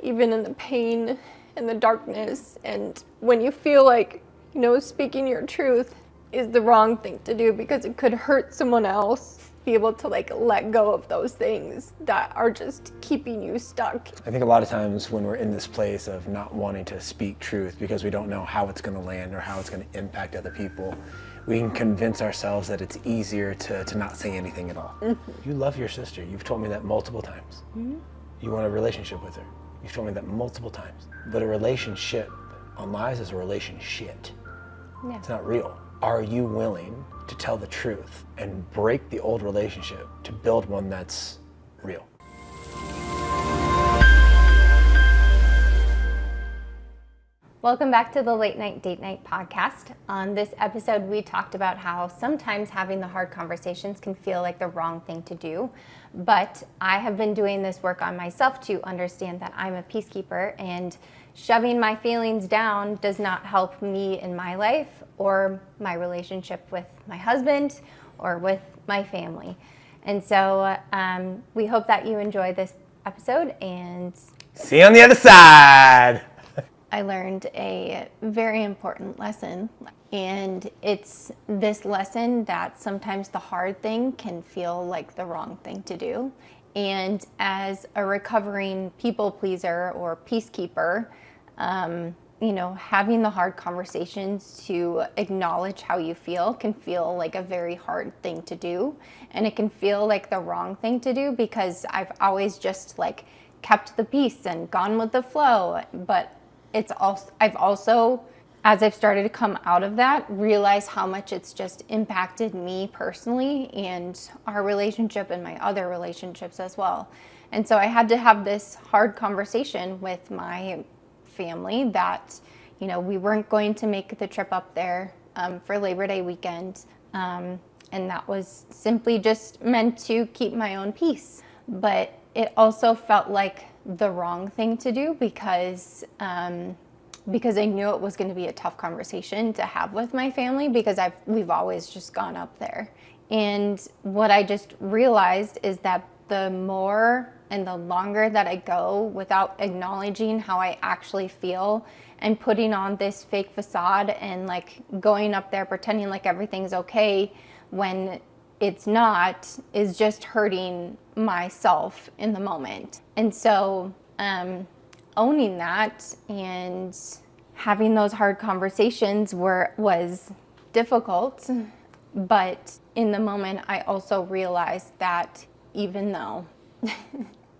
even in the pain and the darkness, and when you feel like, speaking your truth is the wrong thing to do because it could hurt someone else, be able to let go of those things that are just keeping you stuck. I think a lot of times when we're in this place of not wanting to speak truth because we don't know how it's going to land or how it's going to impact other people, we can convince ourselves that it's easier to not say anything at all. Mm-hmm. You love your sister. You've told me that multiple times. Mm-hmm. You want a relationship with her. You've told me that multiple times. But a relationship on lies is a relationship. Yeah. It's not real. Are you willing to tell the truth and break the old relationship to build one that's real? Welcome back to the Late Night Date Night podcast. On this episode, we talked about how sometimes having the hard conversations can feel like the wrong thing to do. But I have been doing this work on myself to understand that I'm a peacekeeper, and shoving my feelings down does not help me in my life or my relationship with my husband or with my family. And so we hope that you enjoy this episode and see you on the other side. I learned a very important lesson, and it's this lesson that sometimes the hard thing can feel like the wrong thing to do. And as a recovering people pleaser or peacekeeper, having the hard conversations to acknowledge how you feel can feel like a very hard thing to do. And it can feel like the wrong thing to do because I've always just kept the peace and gone with the flow. But I've also, as I've started to come out of that, realized how much it's just impacted me personally and our relationship and my other relationships as well. And so I had to have this hard conversation with my family that, we weren't going to make the trip up there for Labor Day weekend. And that was simply just meant to keep my own peace. But it also felt like the wrong thing to do because I knew it was going to be a tough conversation to have with my family because we've always just gone up there. And what I just realized is that the more and the longer that I go without acknowledging how I actually feel and putting on this fake facade and going up there pretending like everything's okay when it's not, is just hurting myself in the moment. And so owning that and having those hard conversations was difficult, but in the moment I also realized that even though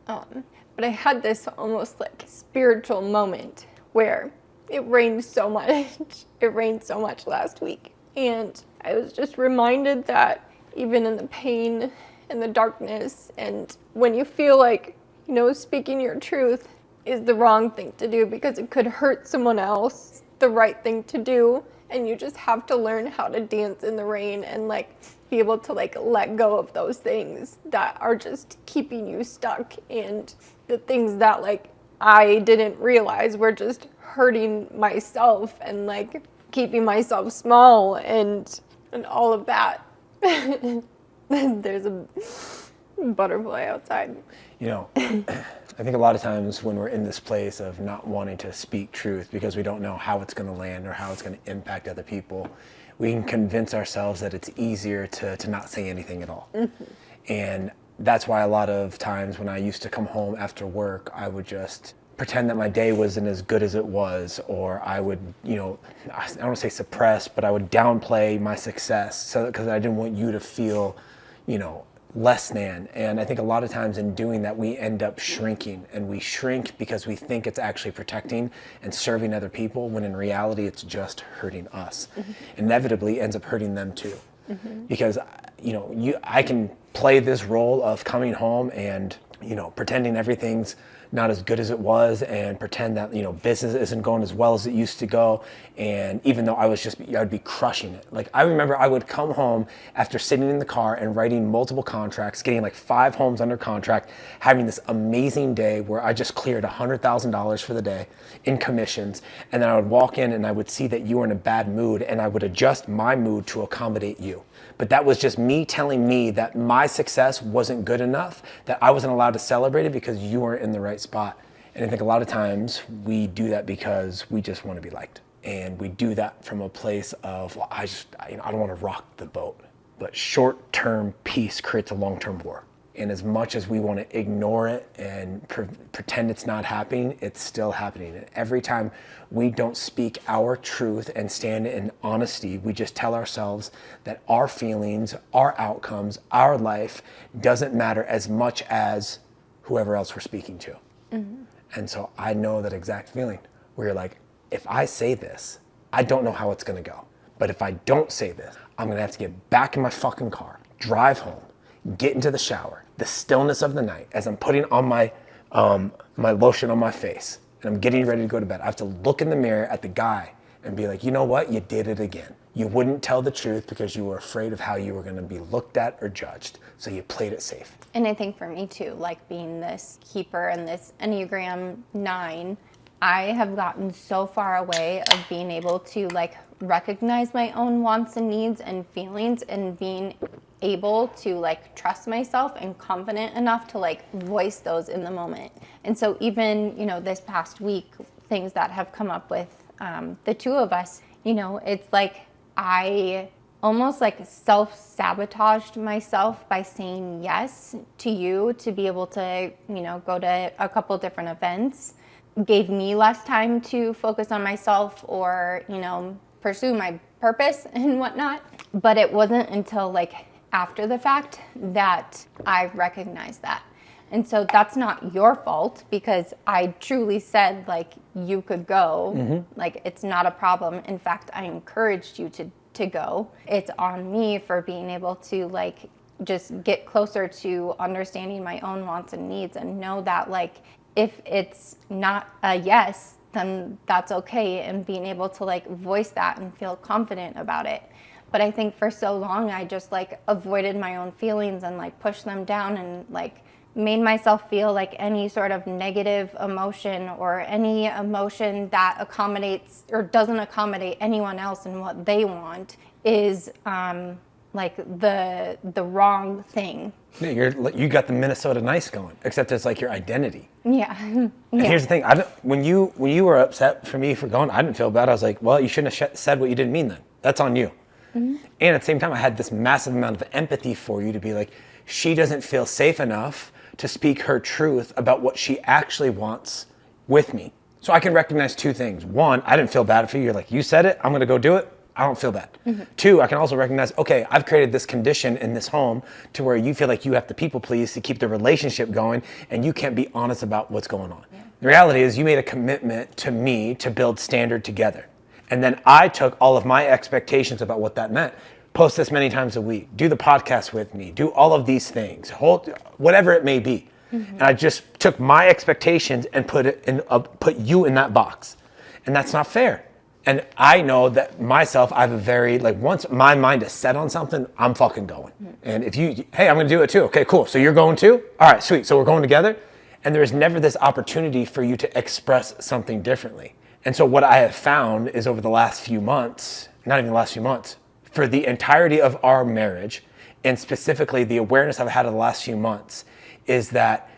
but I had this almost spiritual moment where it rained so much last week, and I was just reminded that even in the pain and the darkness, and when you feel like, speaking your truth is the wrong thing to do because it could hurt someone else, the right thing to do, and you just have to learn how to dance in the rain and be able to let go of those things that are just keeping you stuck, and the things that I didn't realize were just hurting myself and keeping myself small and all of that. There's a butterfly outside. I think a lot of times when we're in this place of not wanting to speak truth because we don't know how it's going to land or how it's going to impact other people, we can convince ourselves that it's easier to not say anything at all. Mm-hmm. And that's why a lot of times when I used to come home after work, I would just pretend that my day wasn't as good as it was, or I would, I don't want to say suppress, but I would downplay my success because I didn't want you to feel, less than. And I think a lot of times in doing that, we end up shrinking, and we shrink because we think it's actually protecting and serving other people, when in reality, it's just hurting us. Mm-hmm. Inevitably ends up hurting them too. Mm-hmm. Because, I can play this role of coming home and, pretending everything's not as good as it was, and pretend that, business isn't going as well as it used to go. And even though I'd be crushing it. I remember I would come home after sitting in the car and writing multiple contracts, getting 5 homes under contract, having this amazing day where I just cleared $100,000 for the day in commissions. And then I would walk in and I would see that you were in a bad mood, and I would adjust my mood to accommodate you. But that was just me telling me that my success wasn't good enough, that I wasn't allowed to celebrate it because you weren't in the right spot. And I think a lot of times we do that because we just want to be liked. And we do that from a place of, well, I don't want to rock the boat. But short-term peace creates a long-term war. And as much as we want to ignore it and pretend it's not happening, it's still happening. And every time we don't speak our truth and stand in honesty, we just tell ourselves that our feelings, our outcomes, our life doesn't matter as much as whoever else we're speaking to. Mm-hmm. And so I know that exact feeling where you're like, if I say this, I don't know how it's going to go. But if I don't say this, I'm going to have to get back in my fucking car, drive home, get into the shower, the stillness of the night, as I'm putting on my lotion on my face and I'm getting ready to go to bed. I have to look in the mirror at the guy and be like, you know what? You did it again. You wouldn't tell the truth because you were afraid of how you were going to be looked at or judged. So you played it safe. And I think for me too, like being this keeper and this Enneagram 9, I have gotten so far away of being able to like recognize my own wants and needs and feelings and being able to like trust myself and confident enough to like voice those in the moment. And so even, you know, this past week, things that have come up with the two of us, you know, it's like I almost like self-sabotaged myself by saying yes to you to be able to, you know, go to a couple different events. Gave me less time to focus on myself or, you know, pursue my purpose and whatnot. But it wasn't until like after the fact that I recognized that. And so that's not your fault because I truly said like you could go. Mm-hmm. Like it's not a problem. In fact, I encouraged you to go. It's on me for being able to like just get closer to understanding my own wants and needs and know that like if it's not a yes, then that's okay, and being able to like voice that and feel confident about it. But I think for so long I just like avoided my own feelings and like pushed them down and like made myself feel like any sort of negative emotion or any emotion that accommodates or doesn't accommodate anyone else and what they want is like the wrong thing. Yeah, you got the Minnesota nice going, except it's like your identity. Yeah. And here's the thing: when you were upset for me for going, I didn't feel bad. I was like, well, you shouldn't have said what you didn't mean then. That's on you. Mm-hmm. And at the same time, I had this massive amount of empathy for you to be like, she doesn't feel safe enough to speak her truth about what she actually wants with me. So I can recognize two things. One, I didn't feel bad for you. You're like, you said it, I'm going to go do it. I don't feel bad. Mm-hmm. Two, I can also recognize, okay, I've created this condition in this home to where you feel like you have to people please to keep the relationship going and you can't be honest about what's going on. Yeah. The reality is you made a commitment to me to build standard together. And then I took all of my expectations about what that meant. Post this many times a week, do the podcast with me, do all of these things, whatever it may be. Mm-hmm. And I just took my expectations and put you in that box. And that's not fair. And I know that myself, I have a very, like, once my mind is set on something, I'm fucking going. Mm-hmm. And if hey, I'm going to do it too. Okay, cool. So you're going too? All right, sweet. So we're going together. And there's never this opportunity for you to express something differently. And so what I have found is over the last few months, not even the last few months, for the entirety of our marriage, and specifically the awareness I've had of the last few months, is that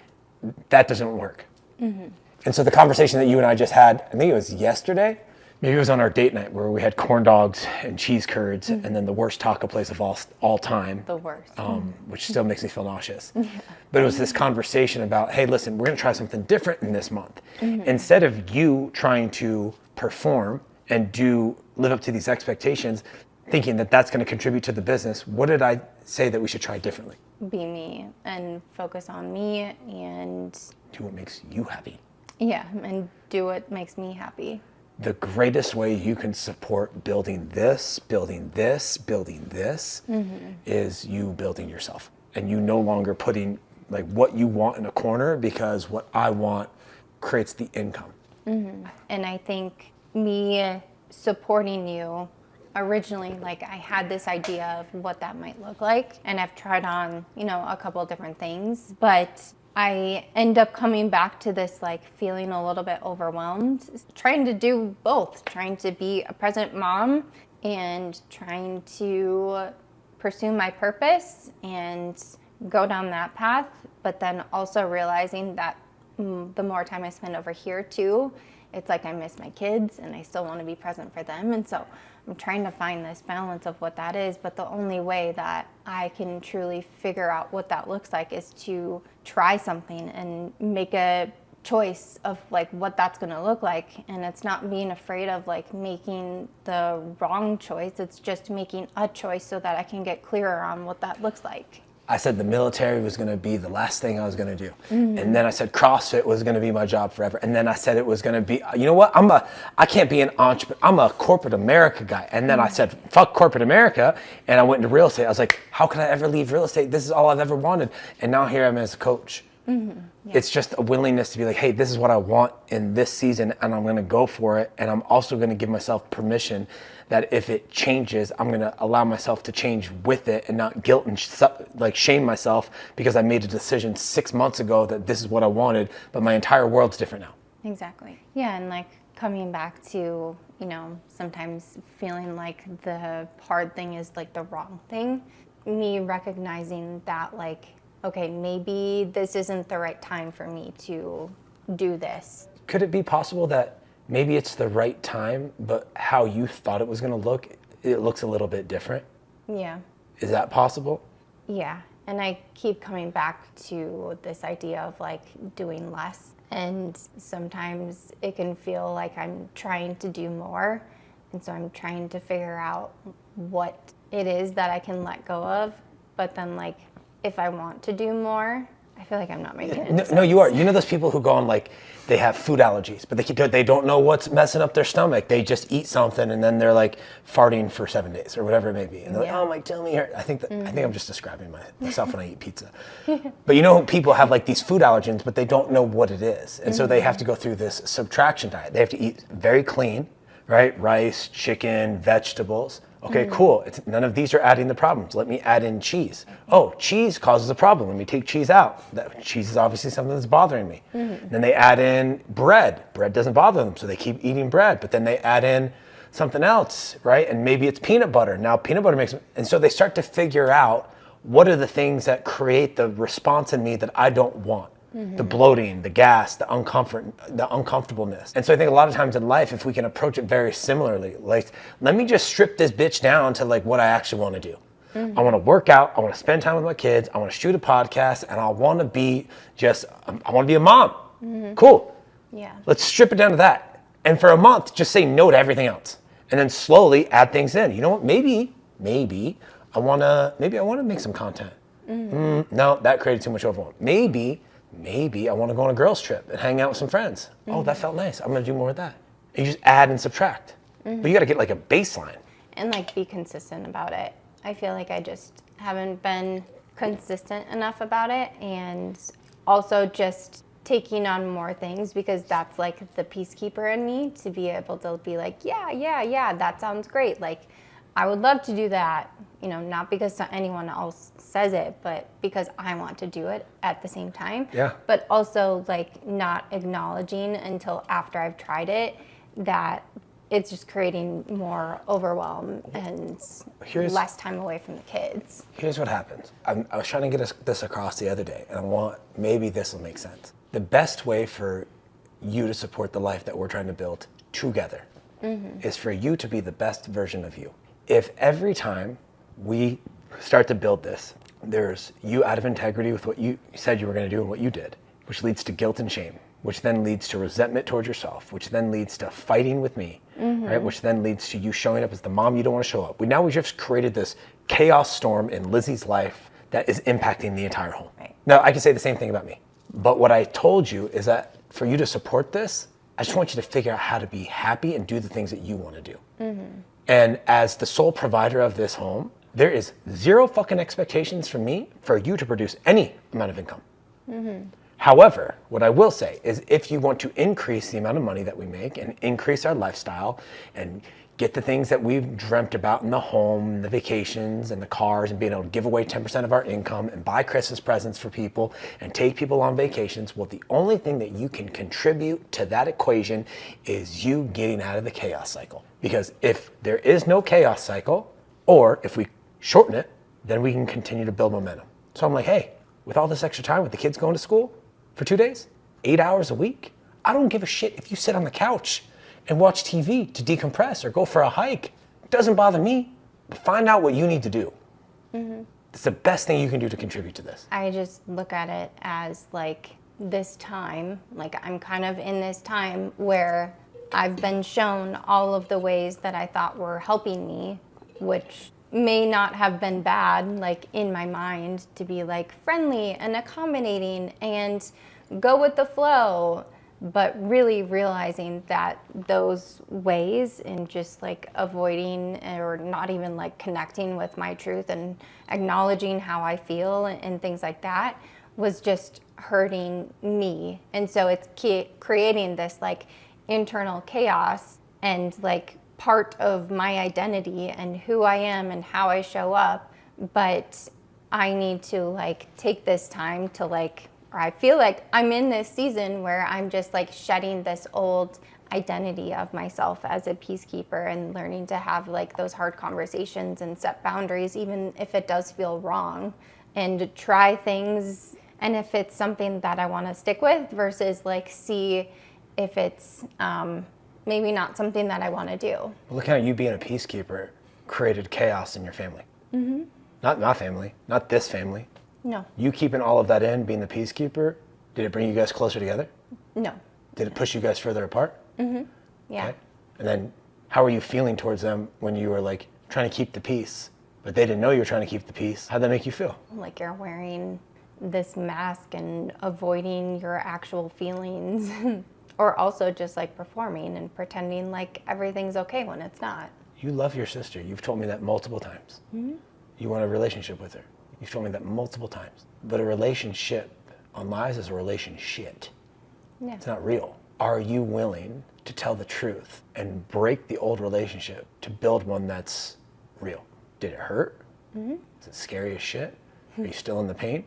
doesn't work. Mm-hmm. And so the conversation that you and I just had, I think it was yesterday, maybe it was on our date night where we had corn dogs and cheese curds, mm-hmm. and then the worst taco place of all time. The worst. Which still makes me feel nauseous. Yeah. But it was this conversation about, hey, listen, we're going to try something different in this month. Mm-hmm. Instead of you trying to perform and live up to these expectations, thinking that that's going to contribute to the business, what did I say that we should try differently? Be me and focus on me and do what makes you happy. Yeah, and do what makes me happy. The greatest way you can support building this, mm-hmm. is you building yourself. And you no longer putting like what you want in a corner because what I want creates the income. Mm-hmm. And I think me supporting you originally, like I had this idea of what that might look like, and I've tried on, a couple of different things, but I end up coming back to this like feeling a little bit overwhelmed, trying to do both, trying to be a present mom and trying to pursue my purpose and go down that path, but then also realizing that the more time I spend over here too, it's like I miss my kids and I still want to be present for them. And so I'm trying to find this balance of what that is. But the only way that I can truly figure out what that looks like is to try something and make a choice of like what that's going to look like. And it's not being afraid of like making the wrong choice. It's just making a choice so that I can get clearer on what that looks like. I said the military was going to be the last thing I was going to do. And then I said CrossFit was going to be my job forever. And then I said it was going to be, you know what? I can't be an entrepreneur. I'm a corporate America guy. And then I said, fuck corporate America. And I went into real estate. I was like, how could I ever leave real estate? This is all I've ever wanted. And now here I am as a coach. Yeah. It's just a willingness to be like, hey, this is what I want in this season and I'm going to go for it. And I'm also going to give myself permission that if it changes, I'm going to allow myself to change with it and not guilt and like shame myself because I made a decision 6 months ago that this is what I wanted, but my entire world's different now. Exactly. Yeah, and like coming back to, you know, sometimes feeling like the hard thing is like the wrong thing, me recognizing that like, okay, maybe this isn't the right time for me to do this. Could it be possible that maybe it's the right time, but how you thought it was going to look, it looks a little bit different? Yeah. Is that possible? Yeah. And I keep coming back to this idea of like doing less. And sometimes it can feel like I'm trying to do more. And so I'm trying to figure out what it is that I can let go of. But then like, if I want to do more, I feel like I'm not making it. No, you are. You know those people who go on like, they have food allergies, but they don't know what's messing up their stomach. They just eat something and then they're like farting for 7 days or whatever it may be. And they're like, oh, my tummy hurt. I think I'm just describing myself when I eat pizza. But you know, people have like these food allergens, but they don't know what it is. And so they have to go through this subtraction diet. They have to eat very clean, right? Rice, chicken, vegetables. Okay, cool. None of these are adding the problems. Let me add in cheese. Oh, cheese causes a problem. Let me take cheese out. Cheese is obviously something that's bothering me. Then they add in bread. Bread doesn't bother them, so they keep eating bread. But then they add in something else, right? And maybe it's peanut butter. Now peanut butter makes them, and so they start to figure out what are the things that create the response in me that I don't want. The bloating, the gas, the uncomfortableness. And so I think a lot of times in life, if we can approach it very similarly, like, let me just strip this bitch down to like what I actually want to do. I want to work out, I want to spend time with my kids, I want to shoot a podcast, and I want to be a mom. Cool. Yeah. Let's strip it down to that. And for a month, just say no to everything else. And then slowly add things in. You know what, maybe I want to make some content. No, that created too much overwhelm. Maybe I want to go on a girls trip and hang out with some friends. Oh, that felt nice. I'm going to do more of that. And you just add and subtract. But you got to get like a baseline. And like be consistent about it. I feel like I just haven't been consistent enough about it. And also just taking on more things because that's like the peacekeeper in me to be able to be like, yeah, that sounds great. Like, I would love to do that, you know, not because anyone else says it, but because I want to do it at the same time. Yeah. But also like not acknowledging until after I've tried it that it's just creating more overwhelm and less time away from the kids. Here's what happens. I was trying to get this across the other day, and maybe this will make sense. The best way for you to support the life that we're trying to build together is for you to be the best version of you. If every time we start to build this, there's you out of integrity with what you said you were going to do and what you did, which leads to guilt and shame, which then leads to resentment towards yourself, which then leads to fighting with me, right? Which then leads to you showing up as the mom you don't want to show up. We just created this chaos storm in Lizzie's life that is impacting the entire home. Right. Now, I can say the same thing about me. But what I told you is that for you to support this, I just want you to figure out how to be happy and do the things that you want to do. And as the sole provider of this home, there is zero fucking expectations from me for you to produce any amount of income. However, what I will say is if you want to increase the amount of money that we make and increase our lifestyle and get the things that we've dreamt about in the home, the vacations and the cars and being able to give away 10% of our income and buy Christmas presents for people and take people on vacations, well, the only thing that you can contribute to that equation is you getting out of the chaos cycle. Because if there is no chaos cycle, or if we shorten it, then we can continue to build momentum. So I'm like, hey, with all this extra time with the kids going to school for 2 days, 8 hours a week. I don't give a shit if you sit on the couch and watch TV to decompress or go for a hike. It doesn't bother me. But find out what you need to do. It's the best thing you can do to contribute to this. I just look at it as like this time, like I'm kind of in this time where I've been shown all of the ways that I thought were helping me, which may not have been bad, like in my mind, to be like friendly and accommodating and go with the flow. But really realizing that those ways and just like avoiding or not even like connecting with my truth and acknowledging how I feel and things like that was just hurting me. And so it's creating this like internal chaos and like part of my identity and who I am and how I show up. But I need to like take this time to like, or I feel like I'm in this season where I'm just like shedding this old identity of myself as a peacekeeper and learning to have like those hard conversations and set boundaries, even if it does feel wrong, and try things. And if it's something that I want to stick with versus like see if it's maybe not something that I want to do. Look how you being a peacekeeper created chaos in your family. Not my family, not this family. No. You keeping all of that in, being the peacekeeper, did it bring you guys closer together? No. Did it push you guys further apart? Yeah. Okay. And then how were you feeling towards them when you were like trying to keep the peace, but they didn't know you were trying to keep the peace? How'd that make you feel? Like you're wearing this mask and avoiding your actual feelings. Or also just like performing and pretending like everything's okay when it's not. You love your sister. You've told me that multiple times. You want a relationship with her. You've told me that multiple times. But a relationship on lies is a relationship. Yeah. It's not real. Are you willing to tell the truth and break the old relationship to build one that's real? Did it hurt? Is it scary as shit? Are you still in the pain?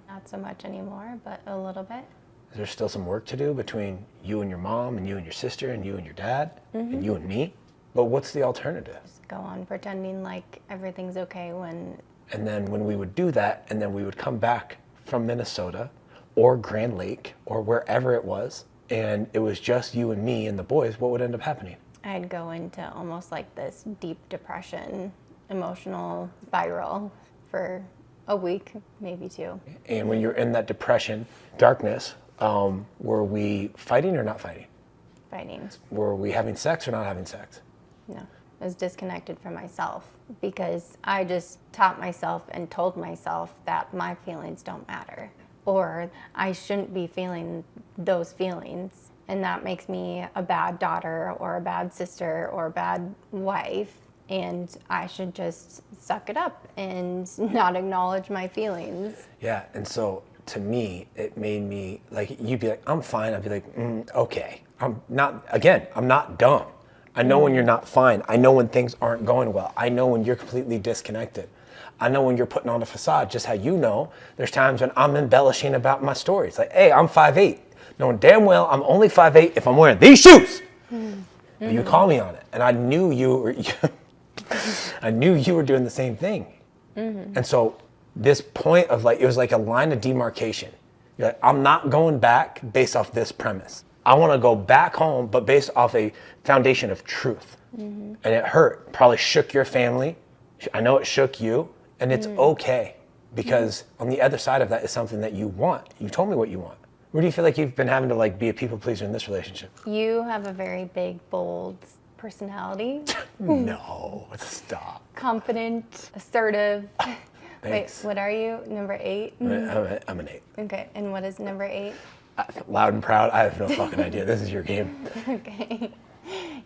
Not so much anymore, but a little bit. Is there still some work to do between you and your mom and you and your sister and you and your dad and you and me? But what's the alternative? Just go on pretending like everything's okay when... And then when we would do that, and then we would come back from Minnesota or Grand Lake or wherever it was, and it was just you and me and the boys, what would end up happening? I'd go into almost like this deep depression, emotional spiral for a week, maybe two. And when you're in that depression, darkness, were we fighting or not fighting? Fighting. Were we having sex or not having sex? No. I was disconnected from myself because I just taught myself and told myself that my feelings don't matter, or I shouldn't be feeling those feelings. And that makes me a bad daughter or a bad sister or a bad wife. And I should just suck it up and not acknowledge my feelings. Yeah, and so to me, it made me, like, you'd be like, I'm fine. I'd be like, okay. I'm not dumb. I know when you're not fine. I know when things aren't going well. I know when you're completely disconnected. I know when you're putting on a facade, just how you know. There's times when I'm embellishing about my stories. Like, hey, I'm 5'8", knowing damn well I'm only 5'8" if I'm wearing these shoes. But you call me on it. And I knew you were, I knew you were doing the same thing. And so this point of like, it was like a line of demarcation. You're like, I'm not going back based off this premise. I want to go back home, but based off a foundation of truth. And it hurt, probably shook your family. I know it shook you, and it's okay, because on the other side of that is something that you want. You told me what you want. Where do you feel like you've been having to like be a people pleaser in this relationship? You have a very big, bold personality. No, stop. Confident, assertive. Thanks. Wait, what are you? Number 8? I'm an 8. Okay, and what is number 8? Loud and proud. I have no fucking idea. This is your game. Okay.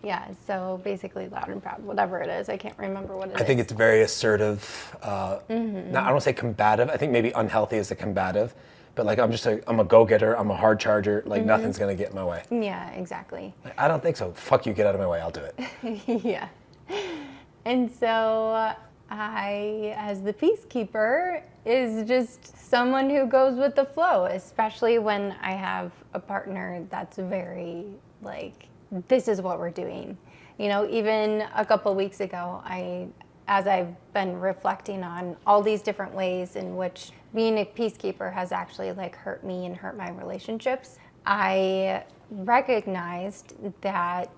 Yeah, so basically loud and proud, whatever it is. I can't remember what it is. I think it's very assertive. I don't say combative. I think maybe unhealthy is the combative. But like I'm a go-getter. I'm a hard charger. Like nothing's going to get in my way. Yeah, exactly. Like, I don't think so. Fuck you, get out of my way. I'll do it. Yeah. And so I, as the peacekeeper, is just someone who goes with the flow, especially when I have a partner that's very like, this is what we're doing. You know, even a couple of weeks ago, as I've been reflecting on all these different ways in which being a peacekeeper has actually like hurt me and hurt my relationships, I recognized that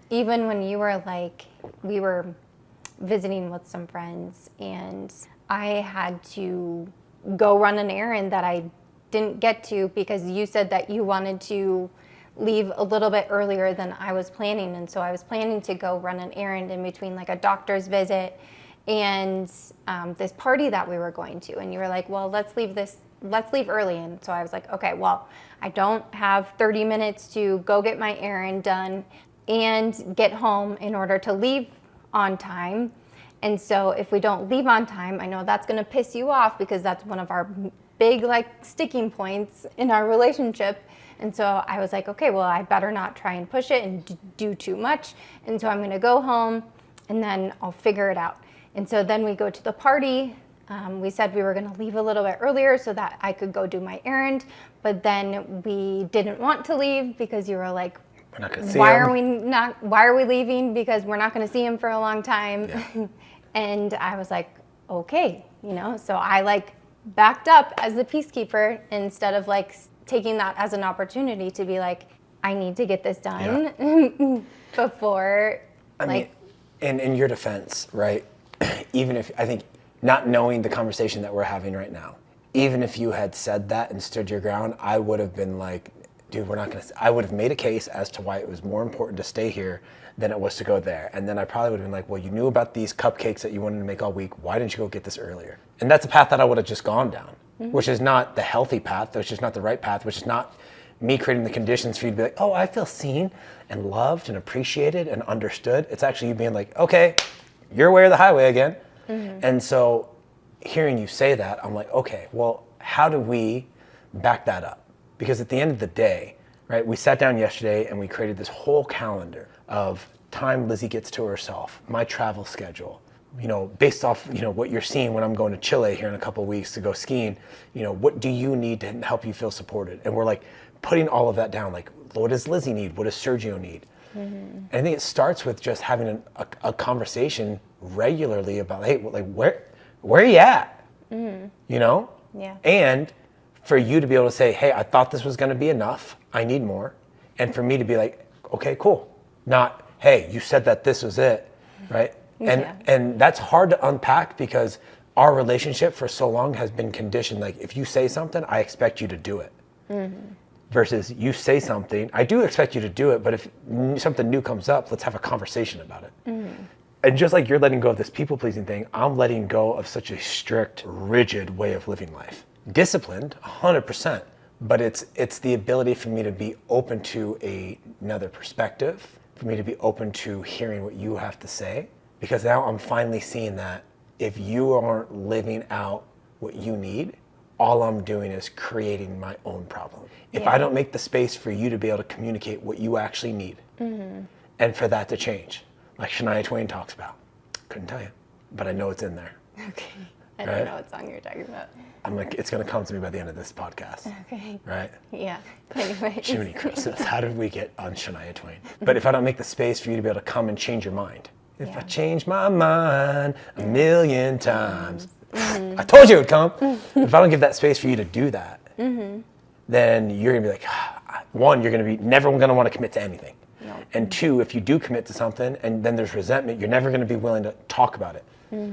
even when you were like, we were visiting with some friends and I had to go run an errand that I didn't get to because you said that you wanted to leave a little bit earlier than I was planning. And so I was planning to go run an errand in between like a doctor's visit and this party that we were going to. And you were like, well, let's leave early. And so I was like, okay, well, I don't have 30 minutes to go get my errand done and get home in order to leave on time. And so if we don't leave on time, I know that's going to piss you off because that's one of our big like sticking points in our relationship. And so I was like, okay, well, I better not try and push it and do too much. And so I'm going to go home and then I'll figure it out. And so then we go to the party. We said we were going to leave a little bit earlier so that I could go do my errand. But then we didn't want to leave because you were like, we're not going to see him. Why are we leaving? Because we're not going to see him for a long time. Yeah. And I was like, okay, so I like backed up as the peacekeeper instead of like taking that as an opportunity to be like, I need to get this done before. I mean, in your defense, right? Even if, I think, not knowing the conversation that we're having right now, even if you had said that and stood your ground, I would have been like, dude, we're not going to, I would have made a case as to why it was more important to stay here than it was to go there. And then I probably would have been like, well, you knew about these cupcakes that you wanted to make all week. Why didn't you go get this earlier? And that's a path that I would have just gone down, which is not the healthy path, which is not the right path, which is not me creating the conditions for you to be like, oh, I feel seen and loved and appreciated and understood. It's actually you being like, okay, your way or the highway again. And so hearing you say that, I'm like, okay, well, how do we back that up? Because at the end of the day, right, we sat down yesterday and we created this whole calendar of time Lizzie gets to herself, my travel schedule, based off, what you're seeing when I'm going to Chile here in a couple of weeks to go skiing, what do you need to help you feel supported? And we're like putting all of that down, like, what does Lizzie need? What does Sergio need? And I think it starts with just having a conversation regularly about, hey, like where are you at? Yeah. And for you to be able to say, hey, I thought this was going to be enough. I need more. And for me to be like, okay, cool. Not, hey, you said that this was it, right? And that's hard to unpack because our relationship for so long has been conditioned. Like, if you say something, I expect you to do it. Versus you say something, I do expect you to do it, but if something new comes up, let's have a conversation about it. And just like you're letting go of this people-pleasing thing, I'm letting go of such a strict, rigid way of living life. Disciplined, 100%, but it's the ability for me to be open to another perspective, for me to be open to hearing what you have to say, because now I'm finally seeing that if you aren't living out what you need, all I'm doing is creating my own problem. If I don't make the space for you to be able to communicate what you actually need, and for that to change, like Shania Twain talks about, couldn't tell you, but I know it's in there. Okay. I don't know what song you're talking about. I'm like, it's going to come to me by the end of this podcast. Okay. Right? Yeah. Anyway. Jiminy Christmas, how did we get on Shania Twain? But if I don't make the space for you to be able to come and change your mind, if I change my mind a million times, I told you it would come. If I don't give that space for you to do that, then you're going to be like, one, you're going to be never going to want to commit to anything. No. And two, if you do commit to something and then there's resentment, you're never going to be willing to talk about it.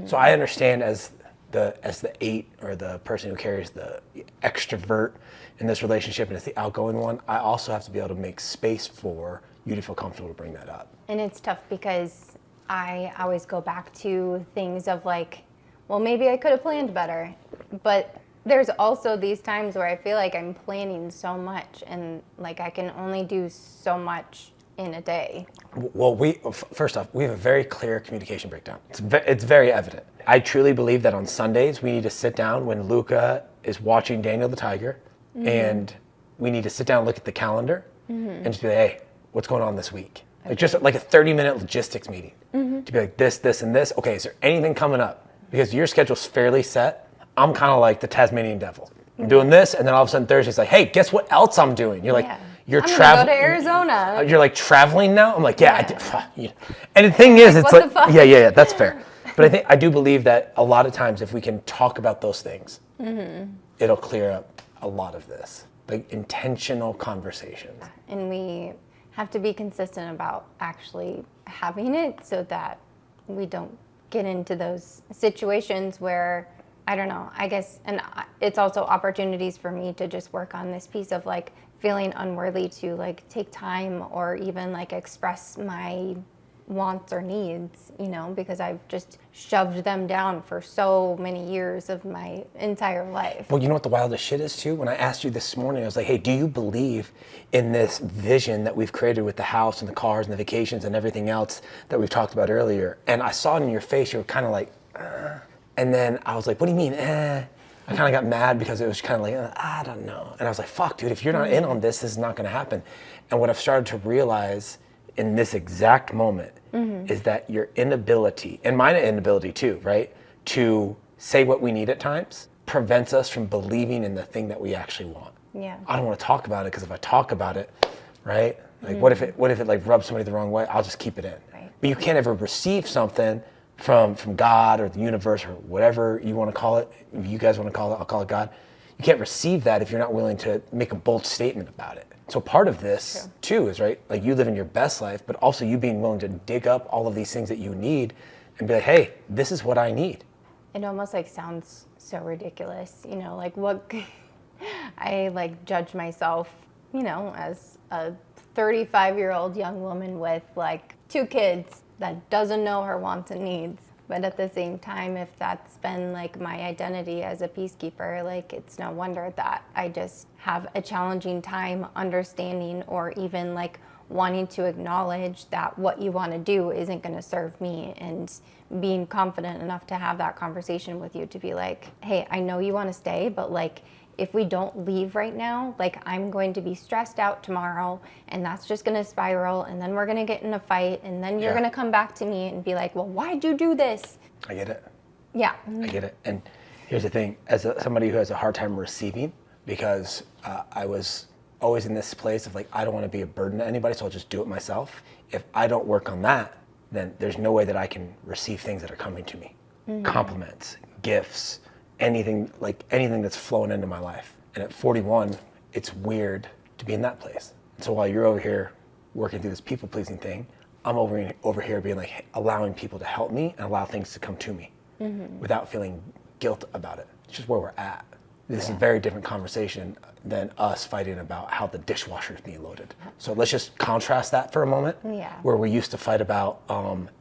So I understand as the 8 or the person who carries the extrovert in this relationship and is the outgoing one, I also have to be able to make space for you to feel comfortable to bring that up. And it's tough because I always go back to things of like, well, maybe I could have planned better. But there's also these times where I feel like I'm planning so much and like I can only do so much in a day. Well, first off, we have a very clear communication breakdown. It's very evident. I truly believe that on Sundays, we need to sit down when Luca is watching Daniel the Tiger, and we need to sit down and look at the calendar and just be like, hey, what's going on this week? Okay. Like just like a 30-minute logistics meeting to be like this, and this. Okay, is there anything coming up? Because your schedule's fairly set. I'm kind of like the Tasmanian devil. I'm doing this, and then all of a sudden Thursday's like, hey, guess what else I'm doing? You're like, you're traveling. Go to Arizona. You're like traveling now? I'm like, I did. And the thing is, it's like, yeah, that's fair. But I do believe that a lot of times if we can talk about those things, it'll clear up a lot of this. like intentional conversations. And we have to be consistent about actually having it so that we don't get into those situations where, I don't know, I guess, and it's also opportunities for me to just work on this piece of like feeling unworthy to like take time or even like express my wants or needs, you know, because I've just shoved them down for so many years of my entire life. Well, you know what the wildest shit is too? When I asked you this morning, I was like, hey, do you believe in this vision that we've created with the house and the cars and the vacations and everything else that we've talked about earlier? And I saw it in your face, you were kind of like, And then I was like, what do you mean, I kind of got mad because it was kind of like, I don't know. And I was like, fuck, dude, if you're not in on this, this is not going to happen. And what I've started to realize in this exact moment is that your inability, and my inability too, right, to say what we need at times prevents us from believing in the thing that we actually want. Yeah. I don't want to talk about it because if I talk about it, right, like what if it like rubs somebody the wrong way? I'll just keep it in. Right. But you can't ever receive something from God or the universe or whatever you want to call it. If you guys want to call it, I'll call it God. You can't receive that if you're not willing to make a bold statement about it. So part of this too is, right, like you living your best life, but also you being willing to dig up all of these things that you need and be like, hey, this is what I need. It almost like sounds so ridiculous, you know, like what I like judge myself, you know, as a 35-year-old young woman with like 2 kids that doesn't know her wants and needs. But at the same time, if that's been like my identity as a peacekeeper, like it's no wonder that I just have a challenging time understanding or even like wanting to acknowledge that what you want to do isn't going to serve me, and being confident enough to have that conversation with you to be like, hey, I know you want to stay, but like if we don't leave right now, like I'm going to be stressed out tomorrow, and that's just going to spiral, and then we're going to get in a fight, and then you're going to come back to me and be like, well, why'd you do this? I get it. Yeah. I get it. And here's the thing, as somebody who has a hard time receiving, because I was always in this place of like, I don't want to be a burden to anybody, so I'll just do it myself. If I don't work on that, then there's no way that I can receive things that are coming to me. Compliments, gifts, anything that's flowing into my life. And at 41, it's weird to be in that place. So while you're over here working through this people-pleasing thing, I'm over here being like, allowing people to help me and allow things to come to me without feeling guilt about it. It's just where we're at. This is a very different conversation than us fighting about how the dishwasher is being loaded. So let's just contrast that for a moment, where we used to fight about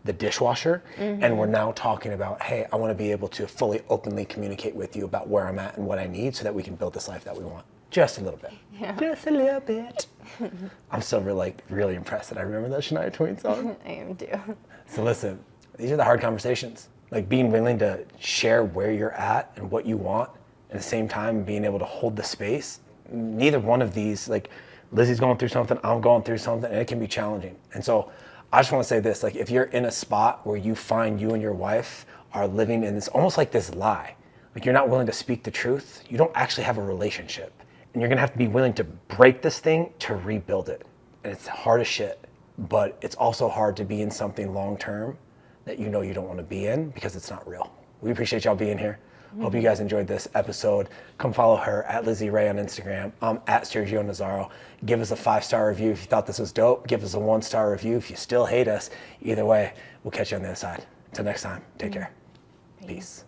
the dishwasher, and we're now talking about, hey, I want to be able to fully openly communicate with you about where I'm at and what I need so that we can build this life that we want. Just a little bit. Just a little bit. I'm still really impressed that I remember that Shania Twain song. I am too. So listen, these are the hard conversations. Like being willing to share where you're at and what you want, at the same time being able to hold the space. Neither one of these, like Lizzie's going through something, I'm going through something, and it can be challenging. And so I just want to say this, like if you're in a spot where you find you and your wife are living in this, almost like this lie, like you're not willing to speak the truth, you don't actually have a relationship. And you're gonna have to be willing to break this thing to rebuild it. And it's hard as shit, but it's also hard to be in something long-term that you know you don't want to be in because it's not real. We appreciate y'all being here. Hope you guys enjoyed this episode. Come follow her at Lizzie Ray on Instagram. I'm at Sergio Nazaro. Give us a 5-star review if you thought this was dope. Give us a 1-star review if you still hate us. Either way, we'll catch you on the other side. Until next time, take care. Peace.